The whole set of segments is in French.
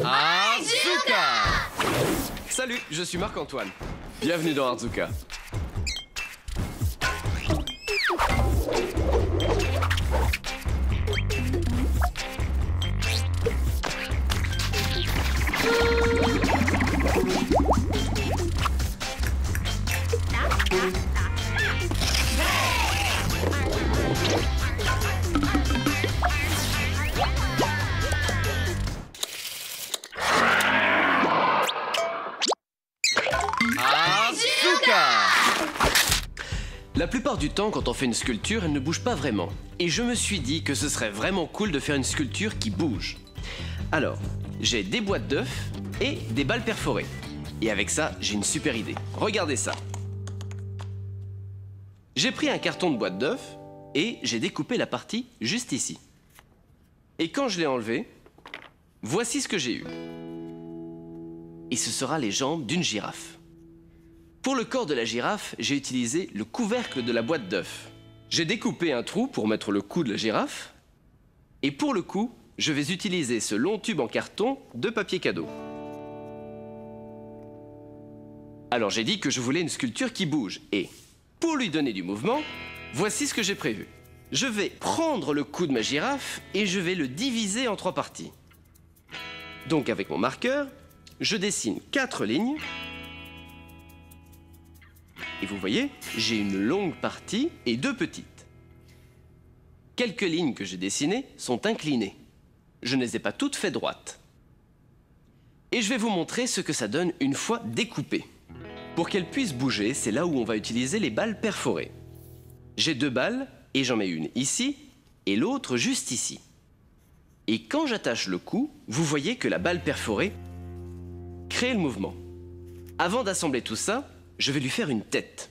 Arzuka! Salut, je suis Marc-Antoine. Bienvenue dans Arzuka. La plupart du temps, quand on fait une sculpture, elle ne bouge pas vraiment. Et je me suis dit que ce serait vraiment cool de faire une sculpture qui bouge. Alors, j'ai des boîtes d'œufs et des balles perforées. Et avec ça, j'ai une super idée. Regardez ça. J'ai pris un carton de boîte d'œufs et j'ai découpé la partie juste ici. Et quand je l'ai enlevé, voici ce que j'ai eu. Et ce sera les jambes d'une girafe. Pour le corps de la girafe, j'ai utilisé le couvercle de la boîte d'œufs. J'ai découpé un trou pour mettre le cou de la girafe. Et pour le cou, je vais utiliser ce long tube en carton de papier cadeau. Alors j'ai dit que je voulais une sculpture qui bouge. Et pour lui donner du mouvement, voici ce que j'ai prévu. Je vais prendre le cou de ma girafe et je vais le diviser en 3 parties. Donc avec mon marqueur, je dessine 4 lignes. Et vous voyez, j'ai une longue partie et 2 petites. Quelques lignes que j'ai dessinées sont inclinées. Je ne les ai pas toutes faites droites. Et je vais vous montrer ce que ça donne une fois découpées. Pour qu'elles puissent bouger, c'est là où on va utiliser les balles perforées. J'ai 2 balles et j'en mets une ici et l'autre juste ici. Et quand j'attache le cou, vous voyez que la balle perforée crée le mouvement. Avant d'assembler tout ça, je vais lui faire une tête.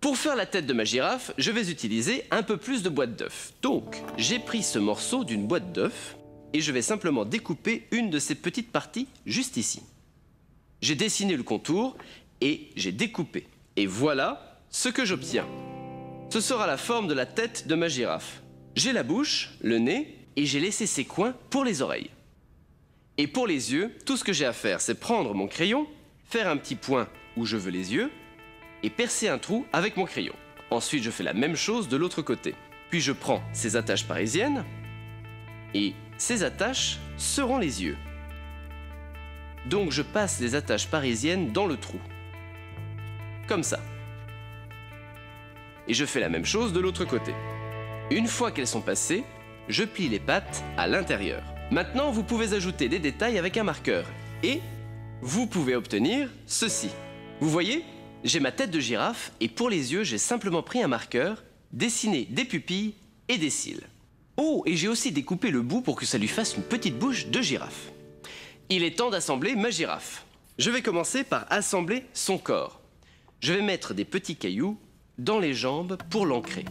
Pour faire la tête de ma girafe, je vais utiliser un peu plus de boîte d'œufs. Donc, j'ai pris ce morceau d'une boîte d'œufs et je vais simplement découper une de ces petites parties juste ici. J'ai dessiné le contour et j'ai découpé. Et voilà ce que j'obtiens. Ce sera la forme de la tête de ma girafe. J'ai la bouche, le nez et j'ai laissé ses coins pour les oreilles. Et pour les yeux, tout ce que j'ai à faire, c'est prendre mon crayon, faire un petit point où je veux les yeux et percer un trou avec mon crayon. Ensuite, je fais la même chose de l'autre côté. Puis je prends ces attaches parisiennes et ces attaches seront les yeux. Donc je passe les attaches parisiennes dans le trou. Comme ça. Et je fais la même chose de l'autre côté. Une fois qu'elles sont passées, je plie les pattes à l'intérieur. Maintenant, vous pouvez ajouter des détails avec un marqueur et vous pouvez obtenir ceci. Vous voyez, j'ai ma tête de girafe et pour les yeux, j'ai simplement pris un marqueur, dessiné des pupilles et des cils. Oh, et j'ai aussi découpé le bout pour que ça lui fasse une petite bouche de girafe. Il est temps d'assembler ma girafe. Je vais commencer par assembler son corps. Je vais mettre des petits cailloux dans les jambes pour l'ancrer.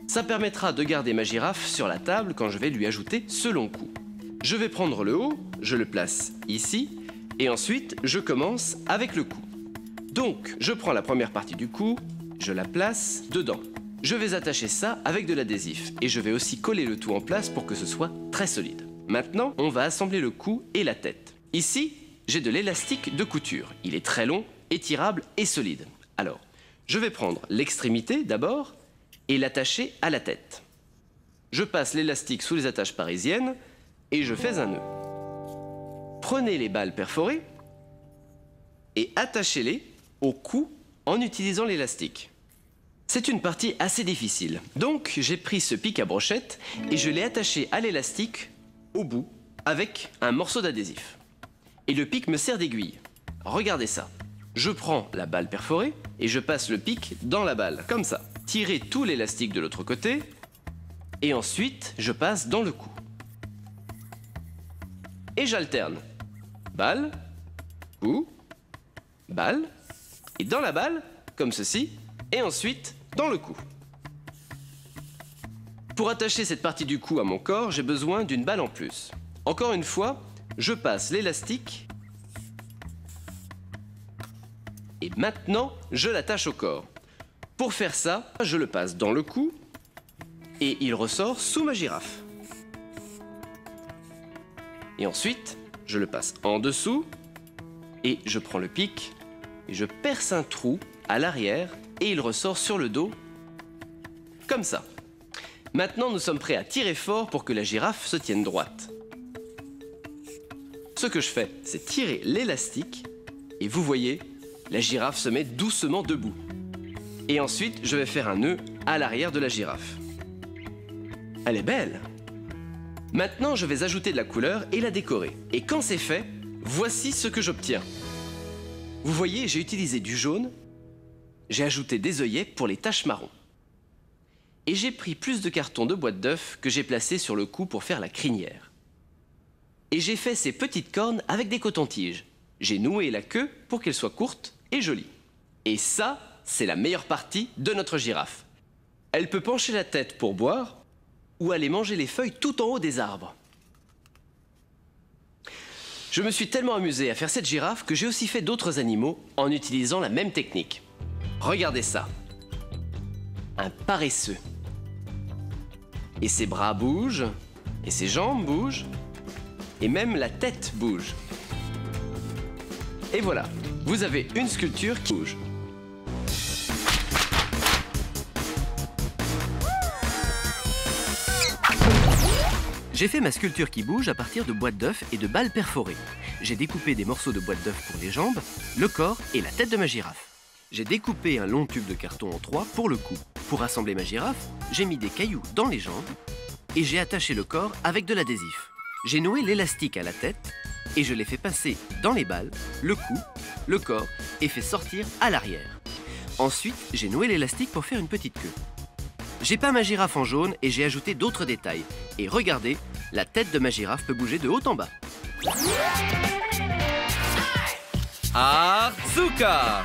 Ça permettra de garder ma girafe sur la table quand je vais lui ajouter ce long cou. Je vais prendre le haut, je le place ici, et ensuite je commence avec le cou. Donc, je prends la première partie du cou, je la place dedans. Je vais attacher ça avec de l'adhésif, et je vais aussi coller le tout en place pour que ce soit très solide. Maintenant, on va assembler le cou et la tête. Ici, j'ai de l'élastique de couture. Il est très long, étirable et solide. Alors, je vais prendre l'extrémité d'abord et l'attacher à la tête. Je passe l'élastique sous les attaches parisiennes et je fais un nœud. Prenez les balles perforées et attachez-les au cou en utilisant l'élastique. C'est une partie assez difficile. Donc, j'ai pris ce pic à brochette et je l'ai attaché à l'élastique au bout avec un morceau d'adhésif. Et le pic me sert d'aiguille. Regardez ça. Je prends la balle perforée et je passe le pic dans la balle, comme ça. Tirez tout l'élastique de l'autre côté et ensuite, je passe dans le cou. Et j'alterne. Balle, cou, balle, et dans la balle, comme ceci, et ensuite dans le cou. Pour attacher cette partie du cou à mon corps, j'ai besoin d'une balle en plus. Encore une fois, je passe l'élastique et maintenant, je l'attache au corps. Pour faire ça, je le passe dans le cou et il ressort sous ma girafe. Et ensuite, je le passe en dessous et je prends le pic et je perce un trou à l'arrière et il ressort sur le dos, comme ça. Maintenant, nous sommes prêts à tirer fort pour que la girafe se tienne droite. Ce que je fais, c'est tirer l'élastique et vous voyez, la girafe se met doucement debout. Et ensuite, je vais faire un nœud à l'arrière de la girafe. Elle est belle! Maintenant, je vais ajouter de la couleur et la décorer. Et quand c'est fait, voici ce que j'obtiens. Vous voyez, j'ai utilisé du jaune, j'ai ajouté des œillets pour les taches marron. Et j'ai pris plus de carton de boîte d'œufs que j'ai placé sur le cou pour faire la crinière. Et j'ai fait ces petites cornes avec des cotons-tiges. J'ai noué la queue pour qu'elle soit courte et jolie. Et ça, c'est la meilleure partie de notre girafe. Elle peut pencher la tête pour boire ou aller manger les feuilles tout en haut des arbres. Je me suis tellement amusé à faire cette girafe que j'ai aussi fait d'autres animaux en utilisant la même technique. Regardez ça. Un paresseux. Et ses bras bougent, et ses jambes bougent, et même la tête bouge. Et voilà, vous avez une sculpture qui bouge. J'ai fait ma sculpture qui bouge à partir de boîtes d'œufs et de balles perforées. J'ai découpé des morceaux de boîtes d'œufs pour les jambes, le corps et la tête de ma girafe. J'ai découpé un long tube de carton en 3 pour le cou. Pour assembler ma girafe, j'ai mis des cailloux dans les jambes et j'ai attaché le corps avec de l'adhésif. J'ai noué l'élastique à la tête et je l'ai fait passer dans les balles, le cou, le corps et fait sortir à l'arrière. Ensuite, j'ai noué l'élastique pour faire une petite queue. J'ai peint ma girafe en jaune et j'ai ajouté d'autres détails. Et regardez, la tête de ma girafe peut bouger de haut en bas. Artsuka!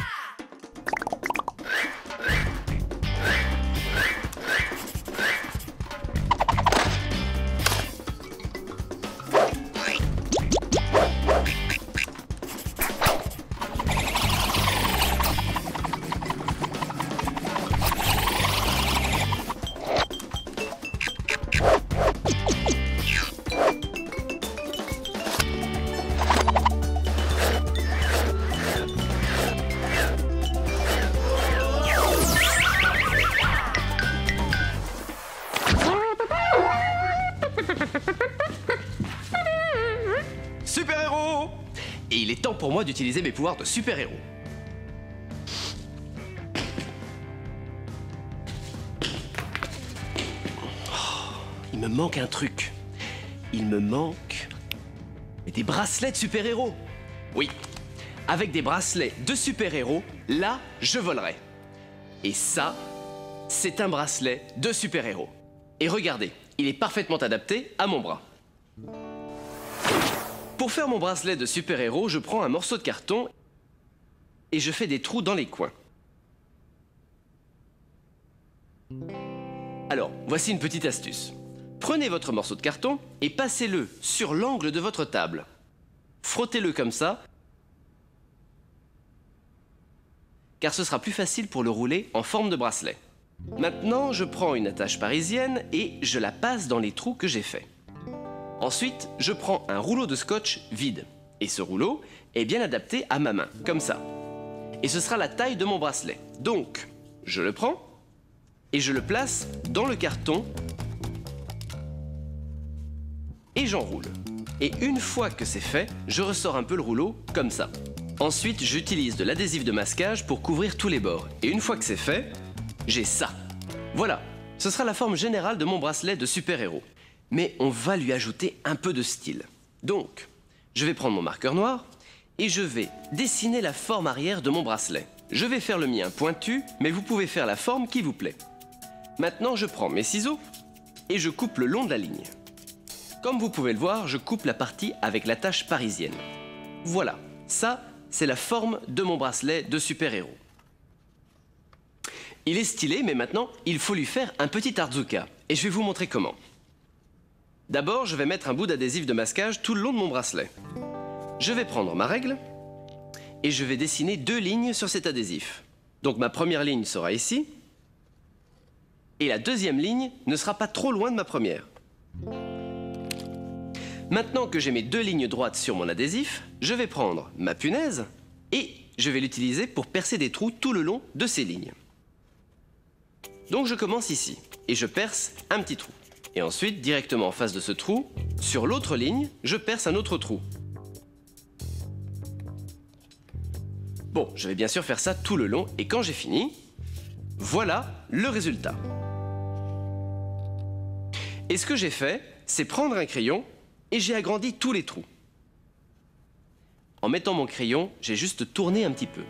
Super-héros! Et il est temps pour moi d'utiliser mes pouvoirs de super-héros. Il me manque un truc. Il me manque des bracelets de super-héros. Oui, avec des bracelets de super-héros, là, je volerai. Et ça, c'est un bracelet de super-héros. Et regardez, il est parfaitement adapté à mon bras. Pour faire mon bracelet de super-héros, je prends un morceau de carton et je fais des trous dans les coins. Alors, voici une petite astuce. Prenez votre morceau de carton et passez-le sur l'angle de votre table. Frottez-le comme ça, car ce sera plus facile pour le rouler en forme de bracelet. Maintenant, je prends une attache parisienne et je la passe dans les trous que j'ai faits. Ensuite, je prends un rouleau de scotch vide. Et ce rouleau est bien adapté à ma main, comme ça. Et ce sera la taille de mon bracelet. Donc, je le prends et je le place dans le carton et j'enroule. Et une fois que c'est fait, je ressors un peu le rouleau, comme ça. Ensuite, j'utilise de l'adhésif de masquage pour couvrir tous les bords. Et une fois que c'est fait, j'ai ça. Voilà, ce sera la forme générale de mon bracelet de super-héros. Mais on va lui ajouter un peu de style. Donc, je vais prendre mon marqueur noir et je vais dessiner la forme arrière de mon bracelet. Je vais faire le mien pointu, mais vous pouvez faire la forme qui vous plaît. Maintenant, je prends mes ciseaux et je coupe le long de la ligne. Comme vous pouvez le voir, je coupe la partie avec l'attache parisienne. Voilà, ça, c'est la forme de mon bracelet de super-héros. Il est stylé, mais maintenant, il faut lui faire un petit Artsuka. Et je vais vous montrer comment. D'abord, je vais mettre un bout d'adhésif de masquage tout le long de mon bracelet. Je vais prendre ma règle et je vais dessiner 2 lignes sur cet adhésif. Donc ma première ligne sera ici et la deuxième ligne ne sera pas trop loin de ma première. Maintenant que j'ai mes 2 lignes droites sur mon adhésif, je vais prendre ma punaise et je vais l'utiliser pour percer des trous tout le long de ces lignes. Donc je commence ici et je perce un petit trou. Et ensuite, directement en face de ce trou, sur l'autre ligne, je perce un autre trou. Bon, je vais bien sûr faire ça tout le long et quand j'ai fini, voilà le résultat. Et ce que j'ai fait, c'est prendre un crayon et j'ai agrandi tous les trous. En mettant mon crayon, j'ai juste tourné un petit peu.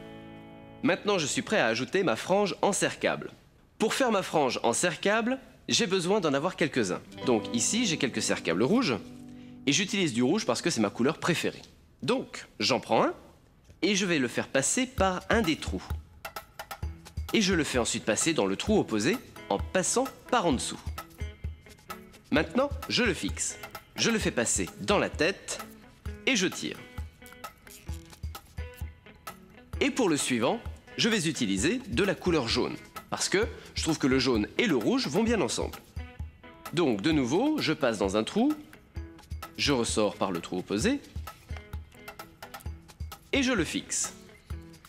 Maintenant, je suis prêt à ajouter ma frange encerclable. Pour faire ma frange encerclable, j'ai besoin d'en avoir quelques-uns. Donc ici, j'ai quelques cerclables rouges et j'utilise du rouge parce que c'est ma couleur préférée. Donc, j'en prends un et je vais le faire passer par un des trous. Et je le fais ensuite passer dans le trou opposé en passant par en dessous. Maintenant, je le fixe. Je le fais passer dans la tête et je tire. Et pour le suivant, je vais utiliser de la couleur jaune parce que je trouve que le jaune et le rouge vont bien ensemble. Donc de nouveau, je passe dans un trou, je ressors par le trou opposé et je le fixe.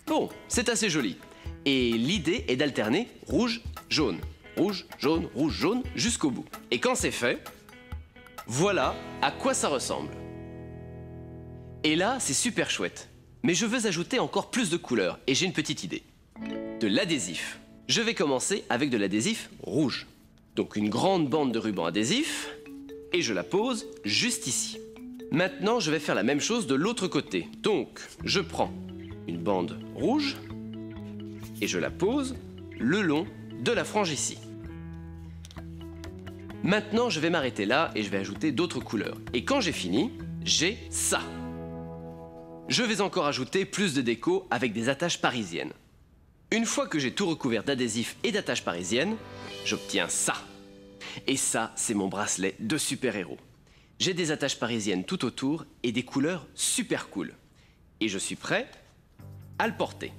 Bon, c'est assez joli. Et l'idée est d'alterner rouge, jaune, rouge, jaune, rouge, jaune jusqu'au bout. Et quand c'est fait, voilà à quoi ça ressemble. Et là, c'est super chouette. Mais je veux ajouter encore plus de couleurs et j'ai une petite idée. De l'adhésif. Je vais commencer avec de l'adhésif rouge. Donc une grande bande de ruban adhésif et je la pose juste ici. Maintenant, je vais faire la même chose de l'autre côté. Donc, je prends une bande rouge et je la pose le long de la frange ici. Maintenant, je vais m'arrêter là et je vais ajouter d'autres couleurs. Et quand j'ai fini, j'ai ça. Je vais encore ajouter plus de déco avec des attaches parisiennes. Une fois que j'ai tout recouvert d'adhésifs et d'attaches parisiennes, j'obtiens ça. Et ça, c'est mon bracelet de super-héros. J'ai des attaches parisiennes tout autour et des couleurs super cool. Et je suis prêt à le porter.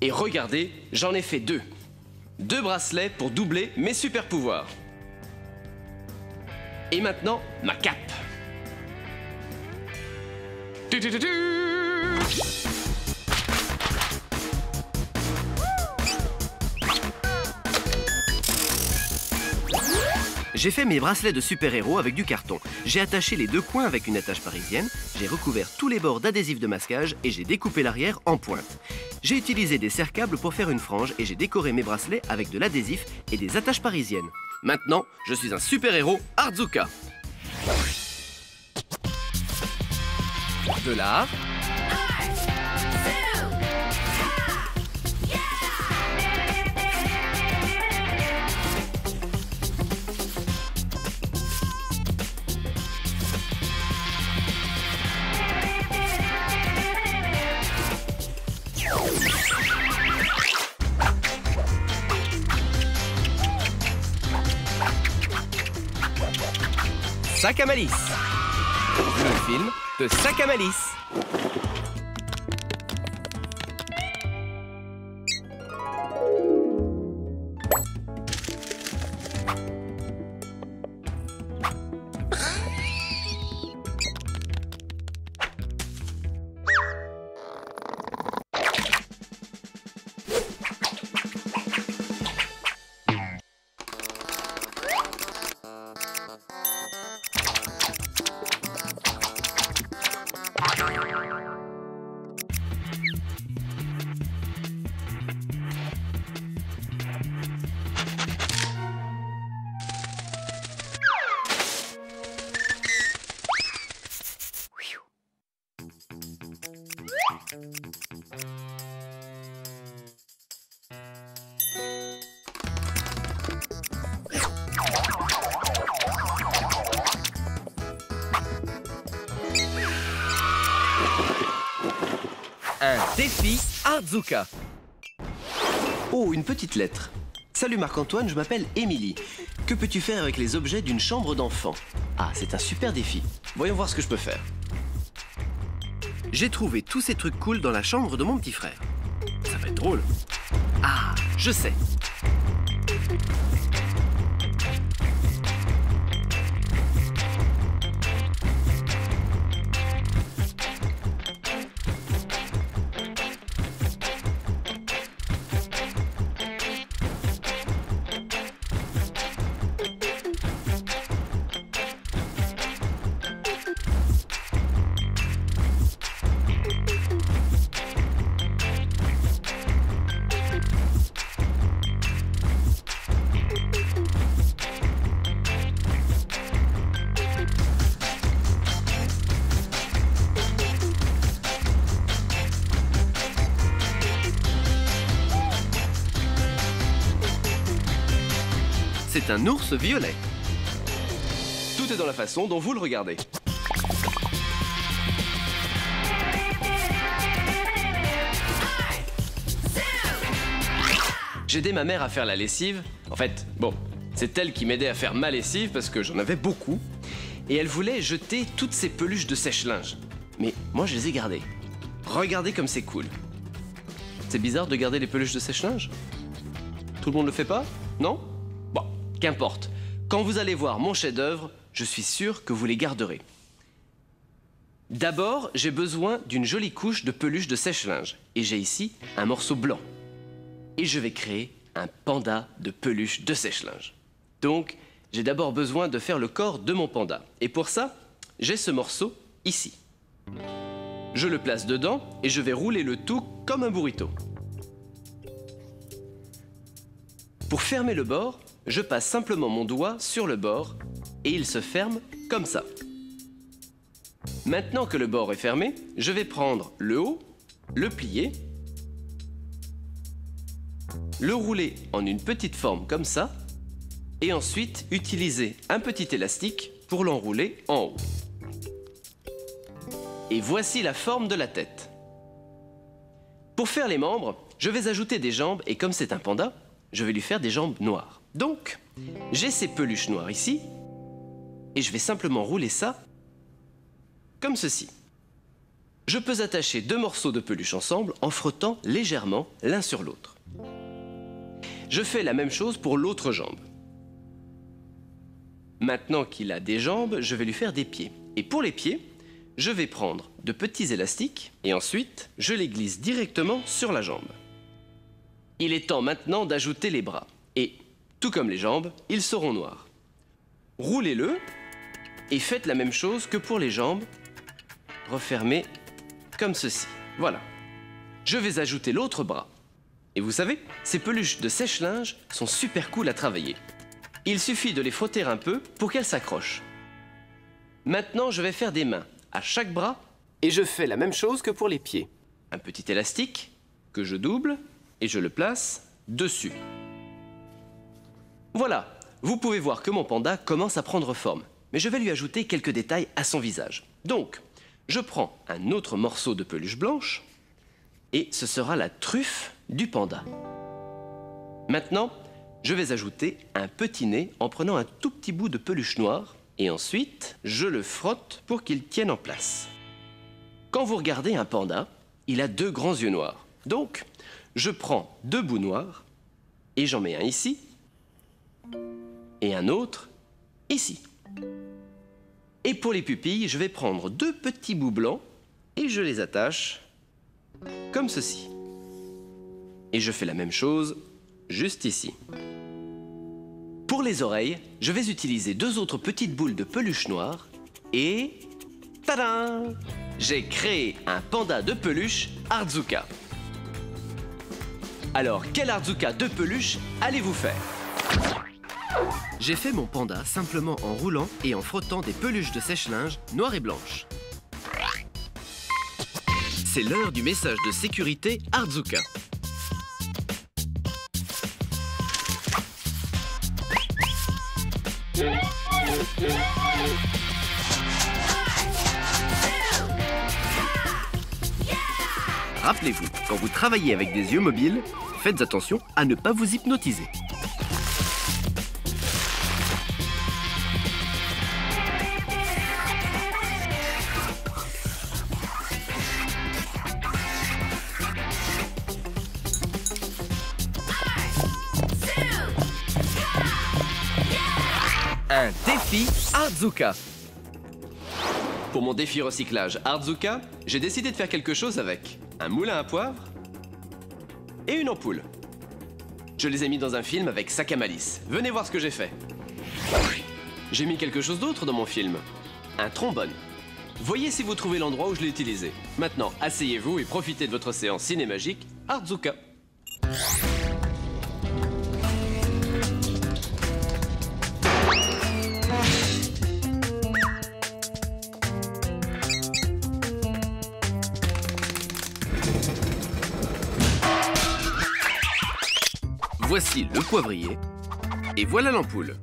Et regardez, j'en ai fait 2. 2 bracelets pour doubler mes super pouvoirs. Et maintenant, ma cape. J'ai fait mes bracelets de super-héros avec du carton. J'ai attaché les 2 coins avec une attache parisienne, j'ai recouvert tous les bords d'adhésif de masquage et j'ai découpé l'arrière en pointe. J'ai utilisé des serre-câbles pour faire une frange et j'ai décoré mes bracelets avec de l'adhésif et des attaches parisiennes. Maintenant, je suis un super-héros Arzuka. De là... Sac à malice. Le film de Sac à malice. Un défi Arzuka. Oh, une petite lettre. Salut Marc-Antoine, je m'appelle Émilie. Que peux-tu faire avec les objets d'une chambre d'enfant? Ah, c'est un super défi. Voyons voir ce que je peux faire. J'ai trouvé tous ces trucs cool dans la chambre de mon petit frère. Ça va être drôle. Ah, je sais. c'est un ours violet. Tout est dans la façon dont vous le regardez. J'ai aidé ma mère à faire la lessive. En fait, bon, c'est elle qui m'aidait à faire ma lessive parce que j'en avais beaucoup. Et elle voulait jeter toutes ces peluches de sèche-linge. Mais moi, je les ai gardées. Regardez comme c'est cool. C'est bizarre de garder les peluches de sèche-linge? Tout le monde le fait pas? Non? Bon, qu'importe. Quand vous allez voir mon chef-d'œuvre, je suis sûr que vous les garderez. D'abord, j'ai besoin d'une jolie couche de peluche de sèche-linge. Et j'ai ici un morceau blanc. Et je vais créer un panda de peluche de sèche-linge. Donc, j'ai d'abord besoin de faire le corps de mon panda. Et pour ça, j'ai ce morceau ici. Je le place dedans et je vais rouler le tout comme un burrito. Pour fermer le bord, je passe simplement mon doigt sur le bord et il se ferme comme ça. Maintenant que le bord est fermé, je vais prendre le haut, le plier, le rouler en une petite forme comme ça et ensuite utiliser un petit élastique pour l'enrouler en haut. Et voici la forme de la tête. Pour faire les membres, je vais ajouter des jambes et comme c'est un panda, je vais lui faire des jambes noires. Donc, j'ai ces peluches noires ici et je vais simplement rouler ça comme ceci. Je peux attacher deux morceaux de peluche ensemble en frottant légèrement l'un sur l'autre. Je fais la même chose pour l'autre jambe. Maintenant qu'il a des jambes, je vais lui faire des pieds. Et pour les pieds, je vais prendre de petits élastiques et ensuite, je les glisse directement sur la jambe. Il est temps maintenant d'ajouter les bras. Et, tout comme les jambes, ils seront noirs. Roulez-le et faites la même chose que pour les jambes. Refermez comme ceci. Voilà. Je vais ajouter l'autre bras. Et vous savez, ces peluches de sèche-linge sont super cool à travailler. Il suffit de les frotter un peu pour qu'elles s'accrochent. Maintenant, je vais faire des mains à chaque bras et je fais la même chose que pour les pieds. Un petit élastique que je double et je le place dessus. Voilà, vous pouvez voir que mon panda commence à prendre forme. Mais je vais lui ajouter quelques détails à son visage. Donc, je prends un autre morceau de peluche blanche et ce sera la truffe du panda. Maintenant, je vais ajouter un petit nez en prenant un tout petit bout de peluche noire et ensuite, je le frotte pour qu'il tienne en place. Quand vous regardez un panda, il a deux grands yeux noirs. Donc, je prends deux bouts noirs et j'en mets un ici et un autre ici. Et pour les pupilles, je vais prendre deux petits bouts blancs et je les attache comme ceci. Et je fais la même chose juste ici. Pour les oreilles, je vais utiliser deux autres petites boules de peluche noire et... Tadam! J'ai créé un panda de peluche Artzuka. Alors, quel Artzuka de peluche allez-vous faire? J'ai fait mon panda simplement en roulant et en frottant des peluches de sèche-linge noires et blanches. C'est l'heure du message de sécurité Artzuka. Rappelez-vous, quand vous travaillez avec des yeux mobiles, faites attention à ne pas vous hypnotiser. Un défi Artzuka. Pour mon défi recyclage Artzuka, j'ai décidé de faire quelque chose avec un moulin à poivre et une ampoule. Je les ai mis dans un film avec sac à malice. Venez voir ce que j'ai fait. J'ai mis quelque chose d'autre dans mon film. Un trombone. Voyez si vous trouvez l'endroit où je l'ai utilisé. Maintenant, asseyez-vous et profitez de votre séance cinémagique Artzuka. Voici le poivrier Et voilà l'ampoule.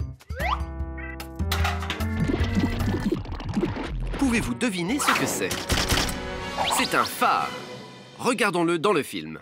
Pouvez-vous deviner ce que c'est? C'est un phare. Regardons-le dans le film.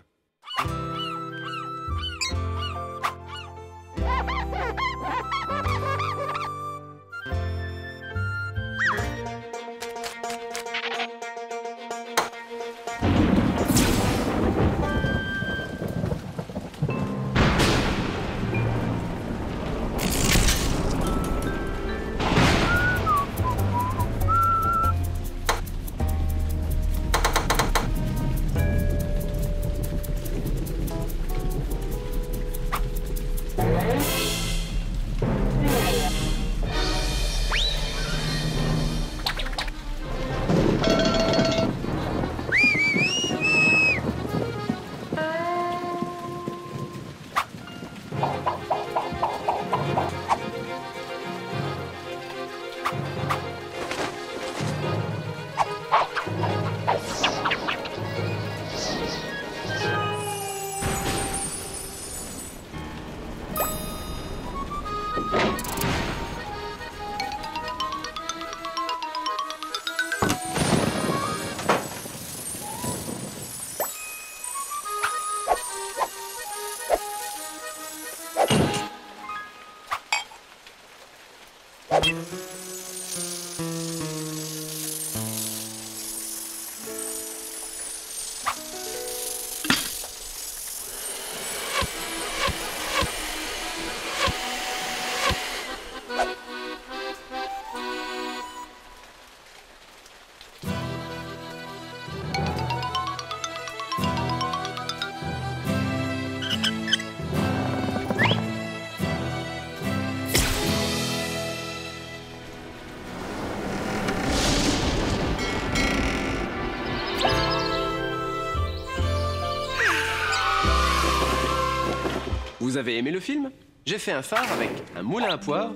Vous avez aimé le film? J'ai fait un phare avec un moulin à poire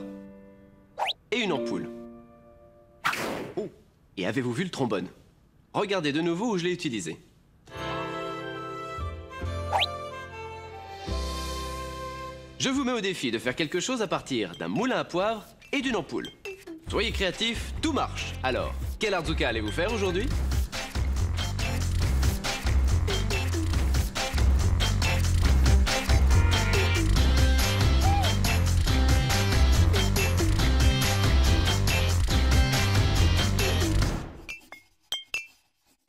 et une ampoule. Oh, et avez-vous vu le trombone? Regardez de nouveau où je l'ai utilisé. Je vous mets au défi de faire quelque chose à partir d'un moulin à poire et d'une ampoule. Soyez créatifs, tout marche. Alors, quel Artzuka allez-vous faire aujourd'hui?